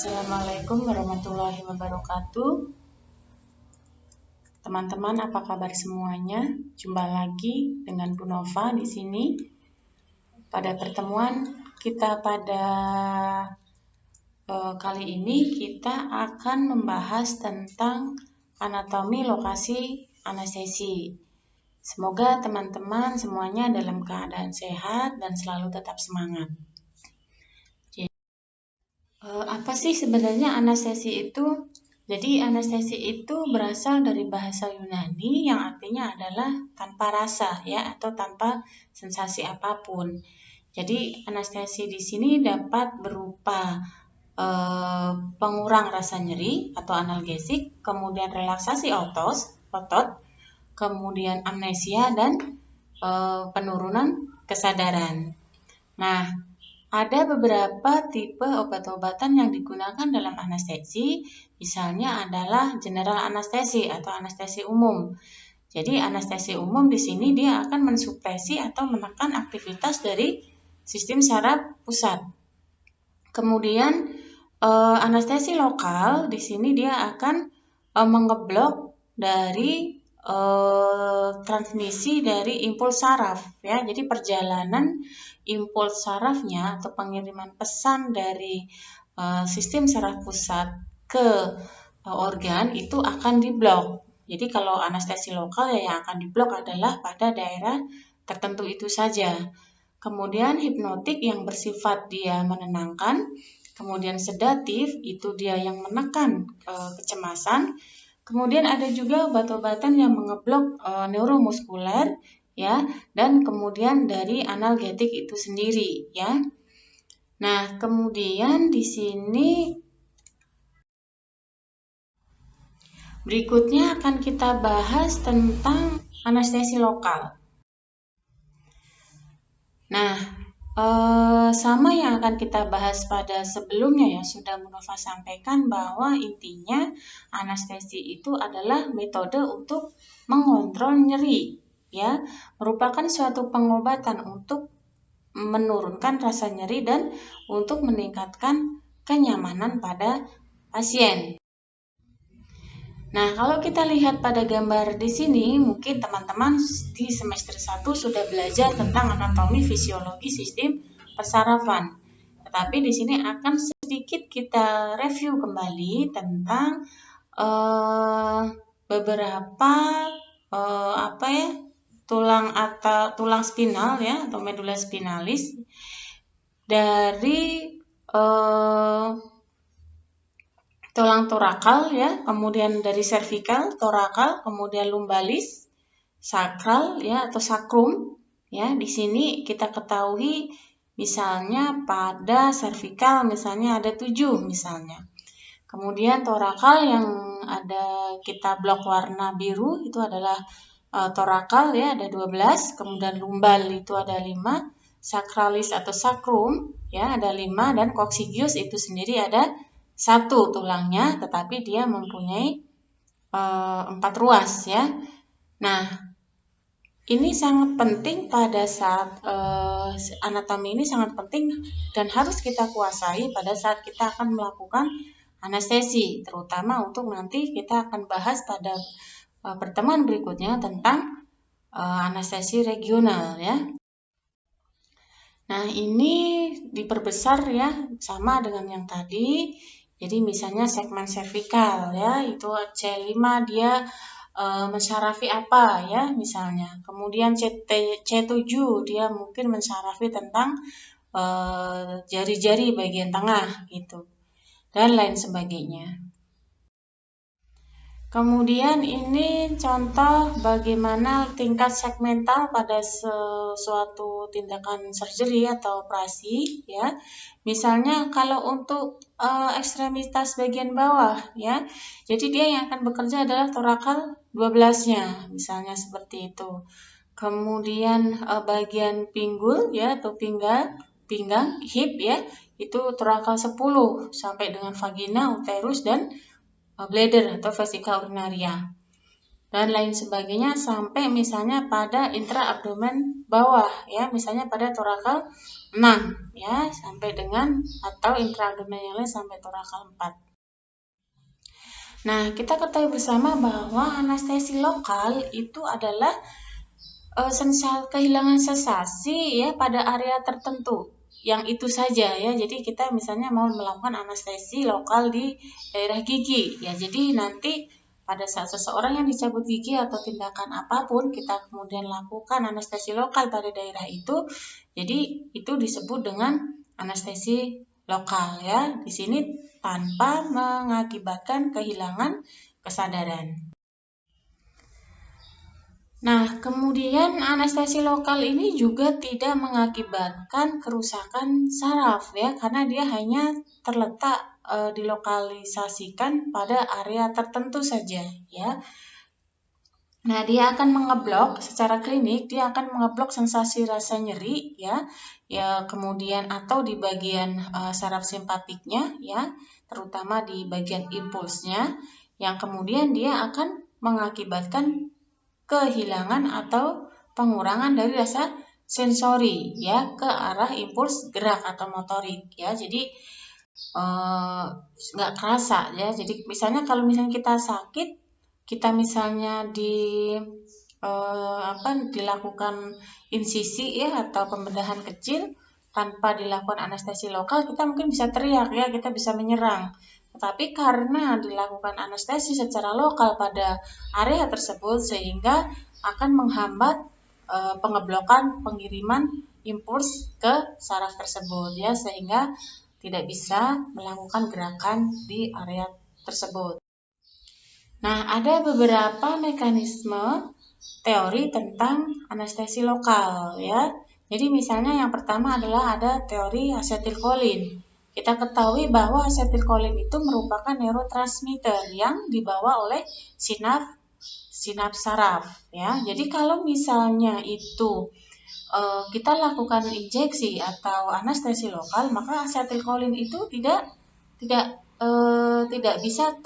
Assalamualaikum warahmatullahi wabarakatuh. Teman-teman, apa kabar semuanya? Jumpa lagi dengan Bu Nova di sini. Pada pertemuan kita pada kali ini kita akan membahas tentang anatomi lokasi anestesi. Semoga teman-teman semuanya dalam keadaan sehat dan selalu tetap semangat. Apa sih sebenarnya anestesi itu? Jadi anestesi itu berasal dari bahasa Yunani yang artinya adalah tanpa rasa ya atau tanpa sensasi apapun. Jadi anestesi di sini dapat berupa pengurang rasa nyeri atau analgesik, kemudian relaksasi otot, kemudian amnesia dan penurunan kesadaran. Nah, ada beberapa tipe obat-obatan yang digunakan dalam anestesi, misalnya adalah general anestesi atau anestesi umum. Jadi anestesi umum di sini dia akan mensupresi atau menekan aktivitas dari sistem saraf pusat. Kemudian anestesi lokal di sini dia akan mengeblok dari transmisi dari impuls saraf ya. Jadi perjalanan impuls sarafnya atau pengiriman pesan dari sistem saraf pusat ke organ itu akan diblok. Jadi kalau anestesi lokal ya yang akan diblok adalah pada daerah tertentu itu saja. Kemudian hipnotik yang bersifat dia menenangkan, kemudian sedatif itu dia yang menekan kecemasan. Kemudian ada juga obat-obatan yang mengeblok neuromuskuler ya, dan kemudian dari analgetik itu sendiri ya. Nah, kemudian di sini berikutnya akan kita bahas tentang anestesi lokal. Nah, sama yang akan kita bahas pada sebelumnya ya, sudah Bu Nova sampaikan bahwa intinya anestesi itu adalah metode untuk mengontrol nyeri ya, merupakan suatu pengobatan untuk menurunkan rasa nyeri dan untuk meningkatkan kenyamanan pada pasien. Nah, kalau kita lihat pada gambar di sini, mungkin teman-teman di semester 1 sudah belajar tentang anatomi fisiologi sistem persarafan. Tetapi di sini akan sedikit kita review kembali tentang beberapa tulang spinal ya atau medula spinalis dari tulang torakal ya, kemudian dari servikal, torakal, kemudian lumbalis, sakral ya atau sakrum ya. Di sini kita ketahui misalnya pada servikal misalnya ada 7 misalnya. Kemudian torakal yang ada kita blok warna biru itu adalah torakal ya ada 12, kemudian lumbal itu ada 5, sakralis atau sakrum ya ada 5 dan koksigius itu sendiri ada 1 tulangnya, tetapi dia mempunyai 4 ruas ya. Nah, ini sangat penting pada saat anatomi ini sangat penting dan harus kita kuasai pada saat kita akan melakukan anestesi, terutama untuk nanti kita akan bahas pada pertemuan berikutnya tentang anestesi regional ya. Nah, ini diperbesar ya, sama dengan yang tadi. Jadi misalnya segmen servikal ya, itu C5 dia mensyarafi apa ya misalnya. Kemudian C7 dia mungkin mensyarafi tentang jari-jari bagian tengah gitu. Dan lain sebagainya. Kemudian ini contoh bagaimana tingkat segmental pada suatu tindakan surgery atau operasi ya. Misalnya kalau untuk ekstremitas bagian bawah ya. Jadi dia yang akan bekerja adalah torakal 12-nya, misalnya seperti itu. Kemudian bagian pinggul ya atau pinggang, hip ya, itu torakal 10 sampai dengan vagina, uterus dan bladder atau vesika urinaria dan lain sebagainya sampai misalnya pada intraabdomen bawah ya, misalnya pada torakal 6 ya sampai dengan atau intraabdominalnya sampai torakal 4. Nah, kita ketahui bersama bahwa anestesi lokal itu adalah kehilangan sensasi ya pada area tertentu. Yang itu saja ya. Jadi kita misalnya mau melakukan anestesi lokal di daerah gigi ya. Jadi nanti pada saat seseorang yang dicabut gigi atau tindakan apapun kita kemudian lakukan anestesi lokal pada daerah itu, jadi itu disebut dengan anestesi lokal ya. Di sini tanpa mengakibatkan kehilangan kesadaran. Nah, kemudian anestesi lokal ini juga tidak mengakibatkan kerusakan saraf ya, karena dia hanya terletak dilokalisasikan pada area tertentu saja ya. Nah, dia akan mengeblok secara klinik, dia akan mengeblok sensasi rasa nyeri ya, kemudian atau di bagian saraf simpatiknya ya, terutama di bagian impulsnya, yang kemudian dia akan mengakibatkan kehilangan atau pengurangan dari rasa sensori ya ke arah impuls gerak atau motorik ya. Jadi nggak kerasa ya. Jadi misalnya kalau misalnya kita sakit, kita misalnya dilakukan insisi ya atau pembedahan kecil tanpa dilakukan anestesi lokal, kita mungkin bisa teriak ya, kita bisa menyerang. Tetapi karena dilakukan anestesi secara lokal pada area tersebut sehingga akan menghambat pengeblokan pengiriman impuls ke saraf tersebut ya, sehingga tidak bisa melakukan gerakan di area tersebut. Nah, ada beberapa mekanisme teori tentang anestesi lokal ya. Jadi misalnya yang pertama adalah ada teori asetilkolin. Kita ketahui bahwa asetilkolin itu merupakan neurotransmitter yang dibawa oleh sinaps saraf ya. Jadi kalau misalnya itu kita lakukan injeksi atau anestesi lokal, maka asetilkolin itu tidak bisa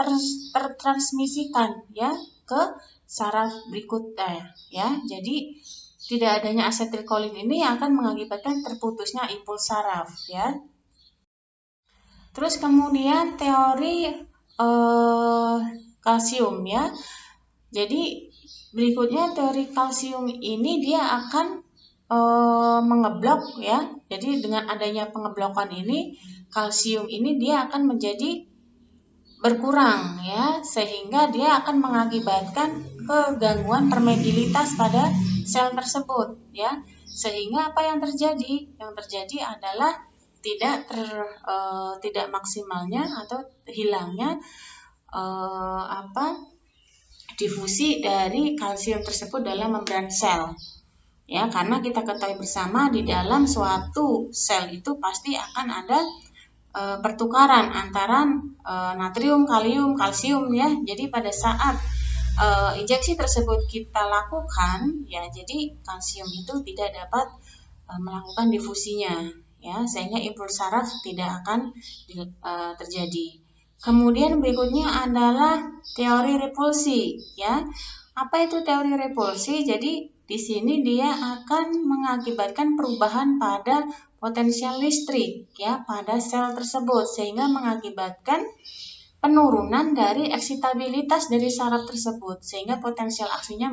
tertransmisikan ya ke saraf berikutnya ya. Jadi tidak adanya asetilkolin ini akan mengakibatkan terputusnya impuls saraf ya. Terus kemudian teori kalsium ya. Jadi berikutnya teori kalsium ini dia akan mengeblok ya. Jadi dengan adanya pengeblokan ini, kalsium ini dia akan menjadi berkurang ya, sehingga dia akan mengakibatkan kegangguan permeabilitas pada sel tersebut ya. Sehingga apa yang terjadi? Yang terjadi adalah tidak maksimalnya atau hilangnya difusi dari kalsium tersebut dalam membran sel. Ya, karena kita ketahui bersama di dalam suatu sel itu pasti akan ada pertukaran antara natrium, kalium, kalsium ya. Jadi pada saat injeksi tersebut kita lakukan ya, jadi kalsium itu tidak dapat melakukan difusinya ya, sehingga impuls saraf tidak akan terjadi. Kemudian berikutnya adalah teori repulsi ya. Apa itu teori repulsi? Jadi di sini dia akan mengakibatkan perubahan pada potensial listrik ya pada sel tersebut, sehingga mengakibatkan penurunan dari eksitabilitas dari saraf tersebut, sehingga potensial aksinya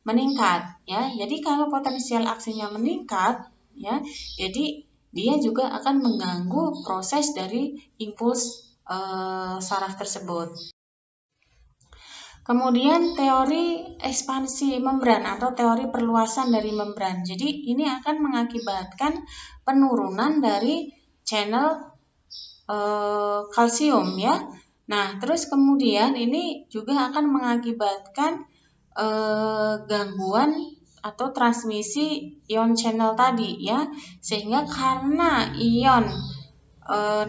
meningkat ya. Jadi kalau potensial aksinya meningkat ya, jadi dia juga akan mengganggu proses dari impuls saraf tersebut. Kemudian teori ekspansi membran atau teori perluasan dari membran. Jadi ini akan mengakibatkan penurunan dari channel kalsium ya. Nah, terus kemudian ini juga akan mengakibatkan gangguan atau transmisi ion channel tadi ya. Sehingga karena ion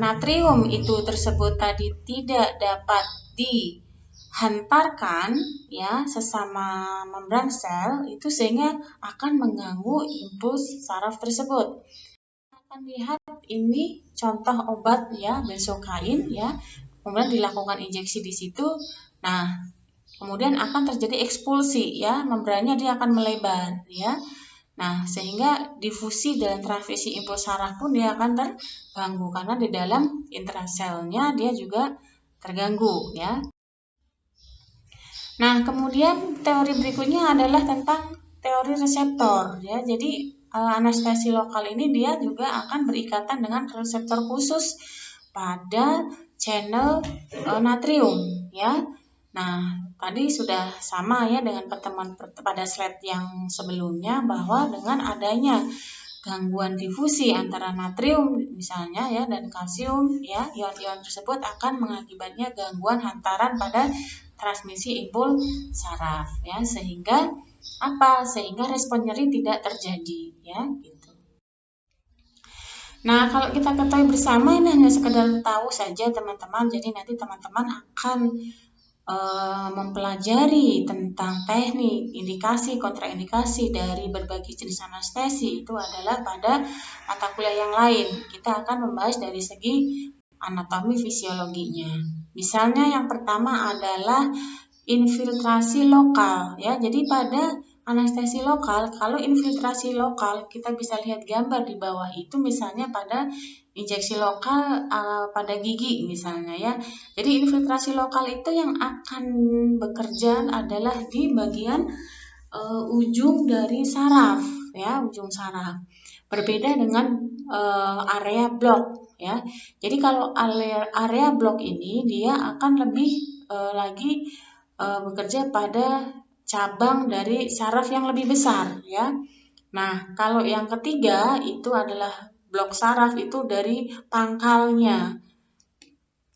natrium itu tersebut tadi tidak dapat dihantarkan ya sesama membran sel itu, sehingga akan mengganggu impuls saraf tersebut. Akan lihat ini contoh obat ya, benzokain ya, kemudian dilakukan injeksi di situ. Nah, kemudian akan terjadi ekspulsi ya, membrannya dia akan melebar ya. Nah, sehingga difusi dan transmisi impuls saraf pun dia akan terganggu karena di dalam intraselnya dia juga terganggu ya. Nah, kemudian teori berikutnya adalah tentang teori reseptor ya. Jadi anestesi lokal ini dia juga akan berikatan dengan reseptor khusus pada channel natrium ya. Nah, tadi sudah sama ya dengan pertemuan pada slide yang sebelumnya bahwa dengan adanya gangguan difusi antara natrium misalnya ya dan kalsium ya, ion-ion tersebut akan mengakibatnya gangguan hantaran pada transmisi impuls saraf ya, sehingga sehingga respon nyeri tidak terjadi ya gitu. Nah, kalau kita ketahui bersama ini hanya sekedar tahu saja teman-teman. Jadi nanti teman-teman akan mempelajari tentang teknik, indikasi, kontraindikasi dari berbagai jenis anestesi itu adalah pada mata kuliah yang lain. Kita akan membahas dari segi anatomi fisiologinya. Misalnya yang pertama adalah infiltrasi lokal ya. Jadi pada anestesi lokal, kalau infiltrasi lokal kita bisa lihat gambar di bawah itu misalnya pada injeksi lokal pada gigi misalnya ya. Jadi infiltrasi lokal itu yang akan bekerja adalah di bagian ujung dari saraf ya, ujung saraf. Berbeda dengan area blok ya. Jadi kalau area blok ini dia akan lebih lagi bekerja pada cabang dari saraf yang lebih besar ya. Nah, kalau yang ketiga itu adalah blok saraf itu dari pangkalnya.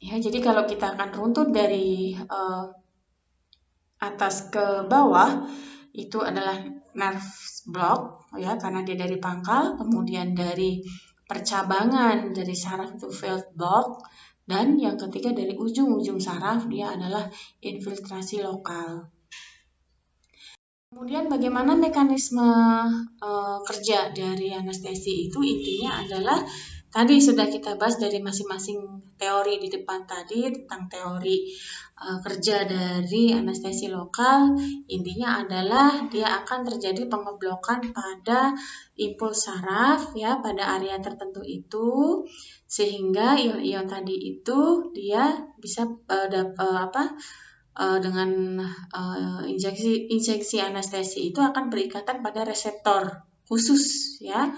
Ya, jadi kalau kita akan runtut dari atas ke bawah itu adalah nerve block ya karena dia dari pangkal, kemudian dari percabangan dari saraf itu field block, dan yang ketiga dari ujung-ujung saraf dia adalah infiltrasi lokal. Kemudian bagaimana mekanisme kerja dari anestesi itu intinya adalah tadi sudah kita bahas dari masing-masing teori di depan tadi tentang teori kerja dari anestesi lokal. Intinya adalah dia akan terjadi pengeblokan pada impuls saraf ya pada area tertentu itu sehingga ion-ion tadi itu dia bisa dengan injeksi anestesi itu akan berikatan pada reseptor khusus ya.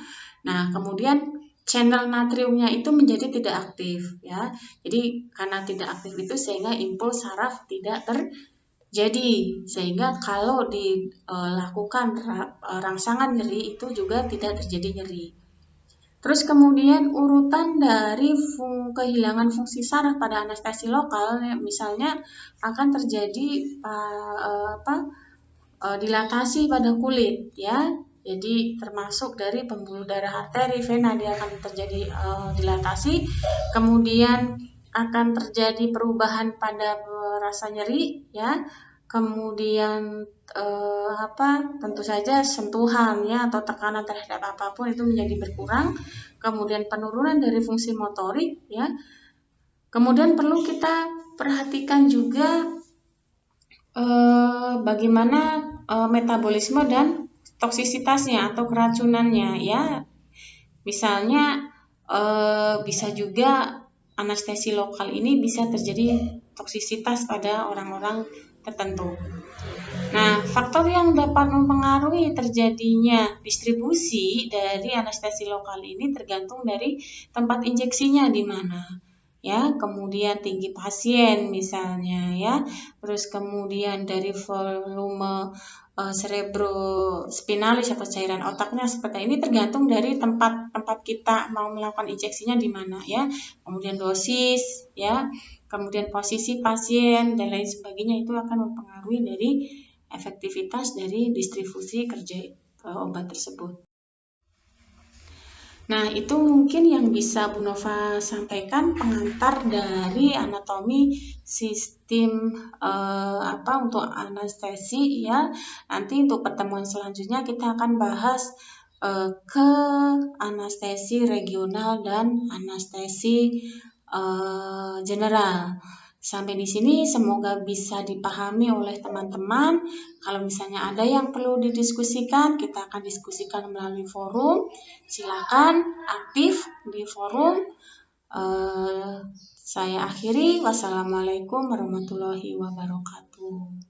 Nah, kemudian channel natriumnya itu menjadi tidak aktif ya. Jadi karena tidak aktif itu sehingga impuls saraf tidak terjadi, sehingga kalau dilakukan rangsangan nyeri itu juga tidak terjadi nyeri. Terus kemudian urutan dari kehilangan fungsi saraf pada anestesi lokal, misalnya akan terjadi dilatasi pada kulit ya. Jadi termasuk dari pembuluh darah arteri, vena dia akan terjadi dilatasi, kemudian akan terjadi perubahan pada rasa nyeri ya. Kemudian tentu saja sentuhan ya atau tekanan terhadap apapun itu menjadi berkurang. Kemudian penurunan dari fungsi motorik ya. Kemudian perlu kita perhatikan juga bagaimana metabolisme dan toksisitasnya atau keracunannya ya. Misalnya bisa juga anestesi lokal ini bisa terjadi toksisitas pada orang-orang tertentu. Nah, faktor yang dapat mempengaruhi terjadinya distribusi dari anestesi lokal ini tergantung dari tempat injeksinya di mana. Ya, kemudian tinggi pasien misalnya ya. Terus kemudian dari volume cerebrospinalis atau cairan otaknya seperti ini tergantung dari tempat kita mau melakukan injeksinya di mana ya. Kemudian dosis ya, kemudian posisi pasien dan lain sebagainya itu akan mempengaruhi dari efektivitas dari distribusi kerja obat tersebut. Nah, itu mungkin yang bisa Bu Nova sampaikan pengantar dari anatomi sistem untuk anestesi ya. Nanti untuk pertemuan selanjutnya kita akan bahas ke anestesi regional dan anestesi general. Sampai di sini semoga bisa dipahami oleh teman-teman. Kalau misalnya ada yang perlu didiskusikan, kita akan diskusikan melalui forum. Silakan aktif di forum. Saya akhiri. Wassalamualaikum warahmatullahi wabarakatuh.